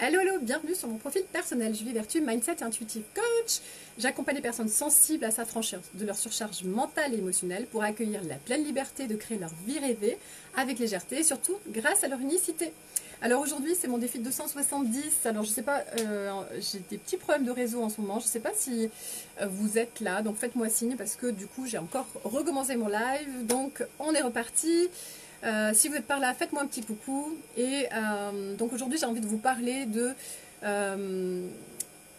Hello, hello, bienvenue sur mon profil personnel. Julie Vertu, Mindset et Intuitive Coach. J'accompagne les personnes sensibles à s'affranchir de leur surcharge mentale et émotionnelle pour accueillir la pleine liberté de créer leur vie rêvée avec légèreté et surtout grâce à leur unicité. Alors aujourd'hui, c'est mon défi de 270. Alors je sais pas, j'ai des petits problèmes de réseau en ce moment. Je sais pas si vous êtes là, donc faites-moi signe parce que du coup, j'ai encore recommencé mon live. Donc on est reparti. Si vous êtes par là, faites-moi un petit coucou. Et donc aujourd'hui, j'ai envie de vous parler de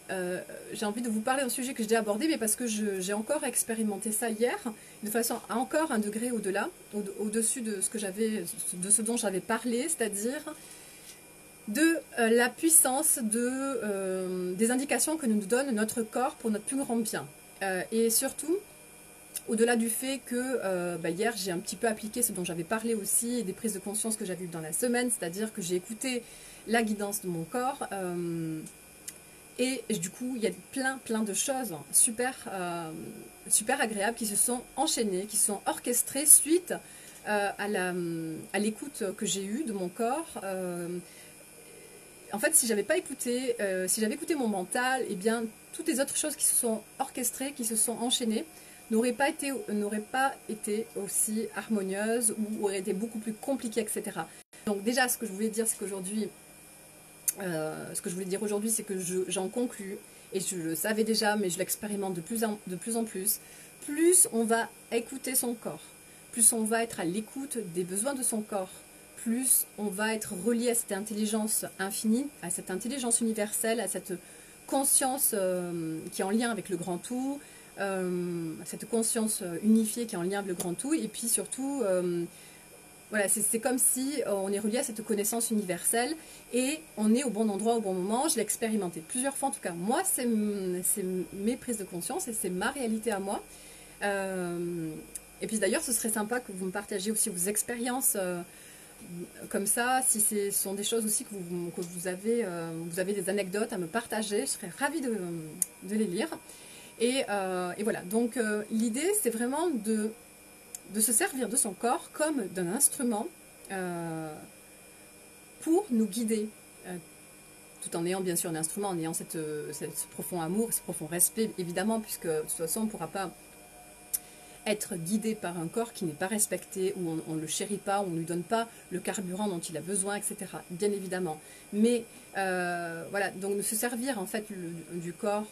d'un sujet que j'ai abordé, mais parce que j'ai encore expérimenté ça hier, de façon à encore un degré au-delà, au-dessus de ce dont j'avais parlé, c'est-à-dire de la puissance des indications que nous donne notre corps pour notre plus grand bien. Et surtout, au-delà du fait que hier j'ai un petit peu appliqué ce dont j'avais parlé aussi et des prises de conscience que j'avais eues dans la semaine, c'est-à-dire que j'ai écouté la guidance de mon corps et du coup il y a plein de choses super agréables qui se sont enchaînées, qui sont orchestrées suite à l'écoute que j'ai eue de mon corps. En fait, si j'avais écouté mon mental, et bien toutes les autres choses qui se sont orchestrées, qui se sont enchaînées, n'aurait pas été aussi harmonieuse ou aurait été beaucoup plus compliquée, etc. Donc déjà, ce que je voulais dire, c'est qu'aujourd'hui, c'est que j'en conclus, et je le savais déjà, mais je l'expérimente de plus en plus. Plus on va écouter son corps, plus on va être à l'écoute des besoins de son corps, plus on va être relié à cette intelligence infinie, à cette intelligence universelle, à cette conscience qui est en lien avec le grand tout, cette conscience unifiée qui est en lien avec le grand tout, et puis surtout, voilà, c'est comme si on est relié à cette connaissance universelle et on est au bon endroit au bon moment. Je l'ai expérimenté plusieurs fois, en tout cas moi c'est mes prises de conscience et c'est ma réalité à moi. Et puis d'ailleurs ce serait sympa que vous me partagiez aussi vos expériences comme ça, si ce sont des choses aussi que vous avez des anecdotes à me partager, je serais ravie de les lire. Et voilà, donc l'idée c'est vraiment de se servir de son corps comme d'un instrument pour nous guider, tout en ayant bien sûr un instrument, en ayant ce profond amour, ce profond respect évidemment, puisque de toute façon on ne pourra pas être guidé par un corps qui n'est pas respecté, où on ne le chérit pas, où on ne lui donne pas le carburant dont il a besoin, etc. Bien évidemment. Mais voilà, donc se servir en fait du corps,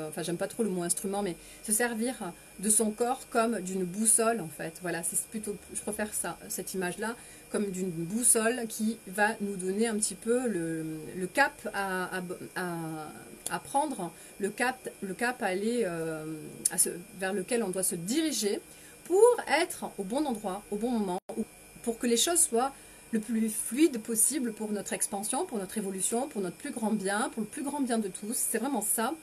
enfin j'aime pas trop le mot instrument, mais se servir de son corps comme d'une boussole en fait. Voilà, c'est plutôt, je préfère cette image-là, comme d'une boussole qui va nous donner un petit peu le cap à prendre, le cap à aller vers lequel on doit se diriger pour être au bon endroit, au bon moment, pour que les choses soient le plus fluide possible pour notre expansion, pour notre évolution, pour notre plus grand bien, pour le plus grand bien de tous. C'est vraiment ça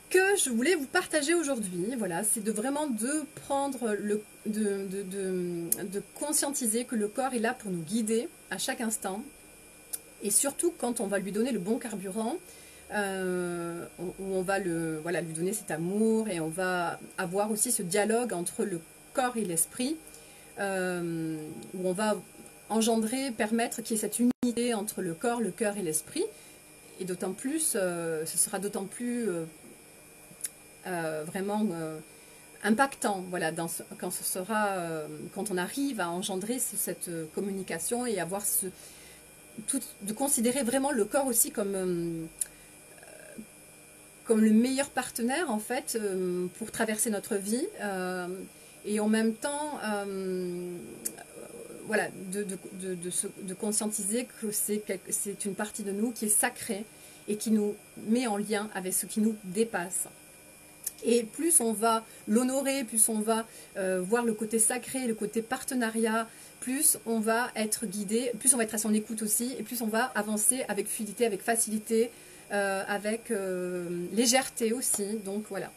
que je voulais vous partager aujourd'hui. Voilà, c'est vraiment de prendre de conscientiser que le corps est là pour nous guider à chaque instant, et surtout quand on va lui donner le bon carburant, où on va lui donner cet amour, et on va avoir aussi ce dialogue entre le corps et l'esprit, où on va permettre qu'il y ait cette unité entre le corps, le cœur et l'esprit, et d'autant plus, ce sera d'autant plus vraiment impactant, voilà, quand on arrive à engendrer cette communication et avoir de considérer vraiment le corps aussi comme le meilleur partenaire en fait pour traverser notre vie, et en même temps voilà, de conscientiser que c'est une partie de nous qui est sacrée et qui nous met en lien avec ce qui nous dépasse. Et plus on va l'honorer, plus on va voir le côté sacré, le côté partenariat, plus on va être guidé, plus on va être à son écoute aussi, et plus on va avancer avec fluidité, avec facilité, avec légèreté aussi. Donc voilà.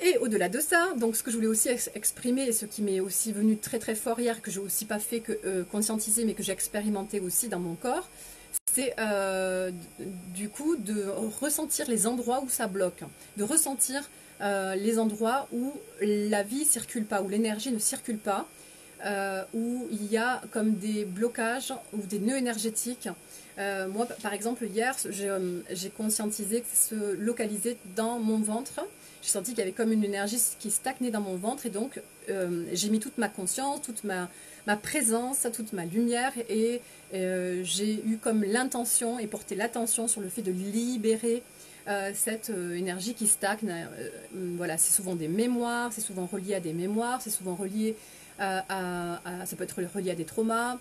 Et au-delà de ça, donc ce que je voulais aussi exprimer, et ce qui m'est aussi venu très très fort hier, que je n'ai aussi pas fait que conscientiser, mais que j'ai expérimenté aussi dans mon corps, c'est du coup de ressentir les endroits où ça bloque, de ressentir les endroits où la vie ne circule pas, où l'énergie ne circule pas, où il y a comme des blocages ou des nœuds énergétiques Moi, par exemple, hier, j'ai conscientisé que ça se localisait dans mon ventre. J'ai senti qu'il y avait comme une énergie qui stagnait dans mon ventre et donc j'ai mis toute ma conscience, toute ma présence, toute ma lumière et j'ai eu comme l'intention et porté l'attention sur le fait de libérer cette énergie qui stagne. Voilà, c'est souvent des mémoires, c'est souvent relié à des mémoires, c'est souvent relié ça peut être relié à des traumas,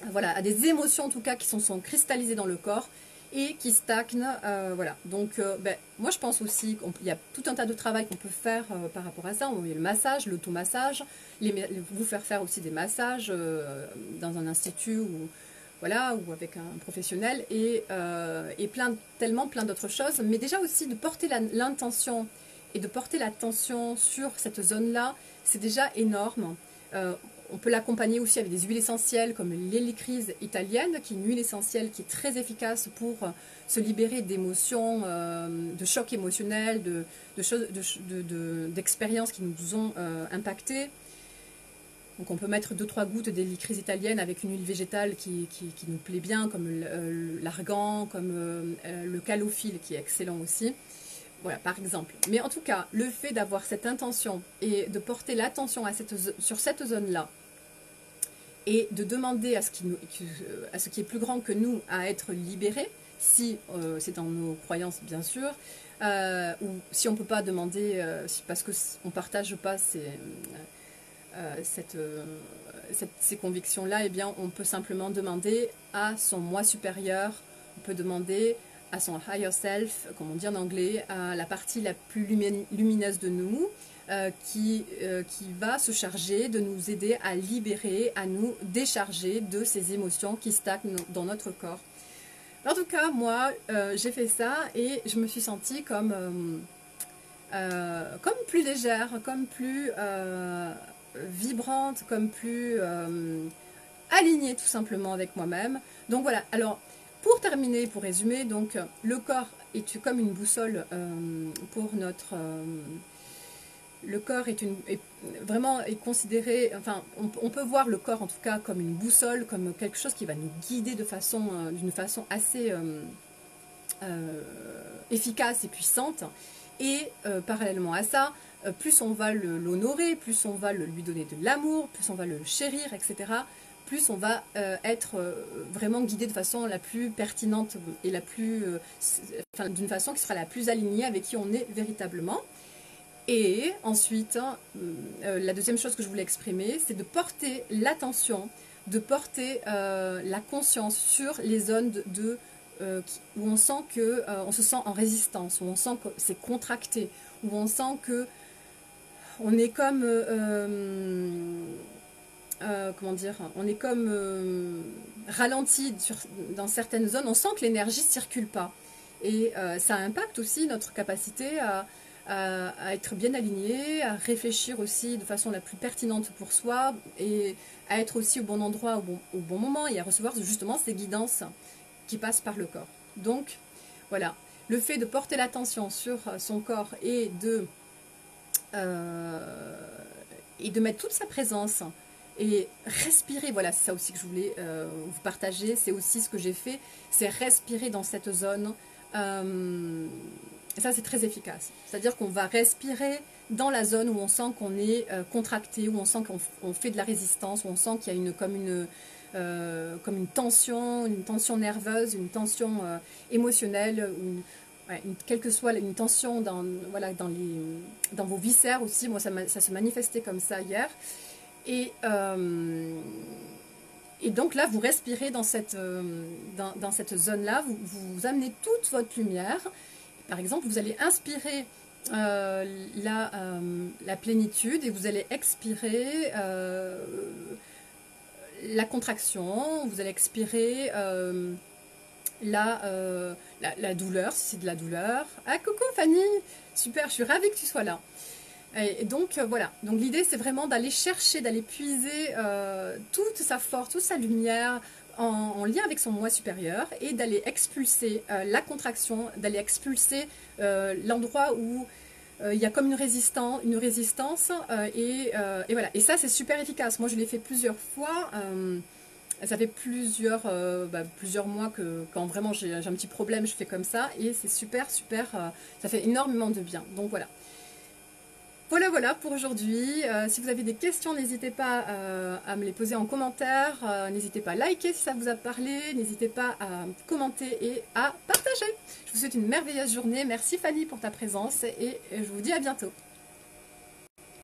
voilà, à des émotions en tout cas qui sont cristallisées dans le corps et qui stagnent. Voilà. Donc, moi je pense aussi qu'il y a tout un tas de travail qu'on peut faire par rapport à ça. On y a le massage, l'automassage, vous faire aussi des massages dans un institut ou voilà, ou avec un professionnel et tellement plein d'autres choses. Mais déjà aussi de porter l'intention et de porter l'attention sur cette zone-là, c'est déjà énorme. On peut l'accompagner aussi avec des huiles essentielles comme l'hélicryse italienne, qui est une huile essentielle qui est très efficace pour se libérer d'émotions, de chocs émotionnels, d'expériences qui nous ont impactés. Donc on peut mettre 2-3 gouttes d'hélicryse italienne avec une huile végétale qui nous plaît bien, comme l'argan, comme le calophylle qui est excellent aussi. Voilà, par exemple. Mais en tout cas, le fait d'avoir cette intention et de porter l'attention sur cette zone-là, et de demander à ce qui est plus grand que nous à être libéré, si c'est dans nos croyances bien sûr, ou si on ne peut pas demander, parce qu'on ne partage pas ces convictions-là, eh bien on peut simplement demander à son moi supérieur, on peut demander à son higher self, comme on dit en anglais, à la partie la plus lumineuse de nous, qui va se charger de nous aider à libérer, à nous décharger de ces émotions qui stagnent dans notre corps. En tout cas, moi, j'ai fait ça et je me suis sentie comme plus légère, comme plus vibrante, comme plus alignée tout simplement avec moi-même. Donc voilà, alors pour terminer, pour résumer, donc le corps est comme une boussole pour notre... le corps est vraiment considéré, enfin, on peut voir le corps en tout cas comme une boussole, comme quelque chose qui va nous guider d'une façon assez efficace et puissante. Et parallèlement à ça, plus on va l'honorer, plus on va lui donner de l'amour, plus on va le chérir, etc., plus on va être vraiment guidé de façon la plus pertinente et la plus, d'une façon qui sera la plus alignée avec qui on est véritablement. Et ensuite, la deuxième chose que je voulais exprimer, c'est de porter l'attention, de porter la conscience sur les zones où on sent que on se sent en résistance, où on sent que c'est contracté, où on sent que on est comme comment dire, on est comme ralenti dans certaines zones, on sent que l'énergie ne circule pas. Et ça impacte aussi notre capacité à être bien aligné, à réfléchir aussi de façon la plus pertinente pour soi et à être aussi au bon endroit au bon moment et à recevoir justement ces guidances qui passent par le corps. Donc voilà, le fait de porter l'attention sur son corps et de mettre toute sa présence et respirer, voilà, c'est ça aussi que je voulais vous partager, c'est aussi ce que j'ai fait, c'est respirer dans cette zone. Ça c'est très efficace, c'est-à-dire qu'on va respirer dans la zone où on sent qu'on est contracté, où on sent qu'on fait de la résistance, où on sent qu'il y a comme une tension nerveuse, une tension émotionnelle, quelle que soit une tension dans vos viscères aussi. Moi ça se manifestait comme ça hier. Et donc là, vous respirez dans cette zone-là, vous amenez toute votre lumière. Par exemple, vous allez inspirer la plénitude et vous allez expirer la contraction, vous allez expirer la douleur, si c'est de la douleur. Ah, coucou Fanny, super, je suis ravie que tu sois là. Et donc voilà, donc l'idée c'est vraiment d'aller chercher, d'aller puiser toute sa force, toute sa lumière en lien avec son moi supérieur et d'aller expulser la contraction, d'aller expulser l'endroit où il y a comme une résistance et voilà. Et ça c'est super efficace, moi je l'ai fait plusieurs fois Ça fait plusieurs mois que quand vraiment j'ai un petit problème, je fais comme ça. Et c'est super, super, ça fait énormément de bien. Donc voilà. Voilà pour aujourd'hui. Si vous avez des questions, n'hésitez pas à me les poser en commentaire. N'hésitez pas à liker si ça vous a parlé. N'hésitez pas à commenter et à partager. Je vous souhaite une merveilleuse journée. Merci Fanny pour ta présence et je vous dis à bientôt.